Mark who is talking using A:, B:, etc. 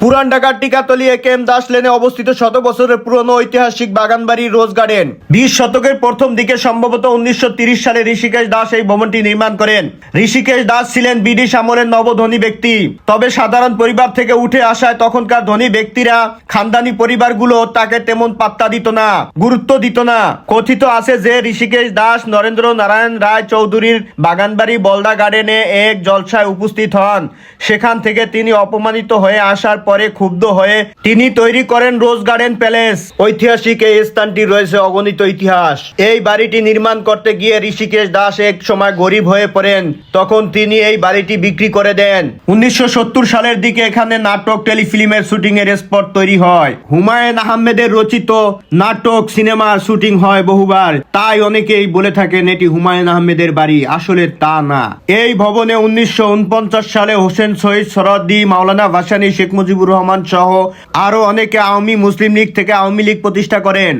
A: পুরান ঢাকার টিকাতলী একেএম দাস লেনে অবস্থিত শত বছরের পুরনো ঐতিহাসিক বাগানবাড়ি রোজ গার্ডেন। 20 শতকের প্রথম দিকে সম্ভবত 1930 সালে ঋষিকেশ দাস এই ভবনটি নির্মাণ করেন। ঋষিকেশ দাস ছিলেন ব্রিটিশ আমলের নবধনী ব্যক্তি। তবে সাধারণ পরিবার থেকে উঠে আসায় তখনকার ধনী ব্যক্তিরা খানদানি পরিবারগুলো তাকে তেমন পাত্তা দিত না, গুরুত্ব দিত না। কথিত আছে যে ঋষিকেশ দাস নরেন্দ্র নারায়ণ রায় চৌধুরীর বাগানবাড়ি বলদা গার্ডেনে এক জলসায় উপস্থিত হন। সেখান থেকে তিনি অপমানিত হয়ে আসার পরে ক্ষুব্ধ হয়ে তিনি তৈরি করেন রোজ গার্ডেন প্যালেস। ঐতিহাসিক এই স্থানটি রয়েছে অগণিত ইতিহাস। এই বাড়িটি নির্মাণ করতে গিয়ে ঋষিকেশ দাস এক সময় গরিব হয়ে পড়েন। তখন তিনি এই বাড়িটি বিক্রি করে দেন। 1970 সালের দিকে এখানে নাটক, টেলিফিল্মের শুটিং এর স্পট তৈরি হয়। হুমায়ুন আহমেদের রচিত নাটক, সিনেমার শুটিং হয় বহুবার। তাই অনেকেই বলে থাকেন এটি হুমায়ুন আহমেদের বাড়ি, আসলে তা না। এই ভবনে 1949 সালে হোসেন শহীদ সোহরাওয়ার্দী, মাওলানা ভাসানী, শেখ মুজিবুর রহমান সহ আরো অনেকে আওয়ামী মুসলিম লীগ থেকে আওয়ামী লীগ প্রতিষ্ঠা করেন।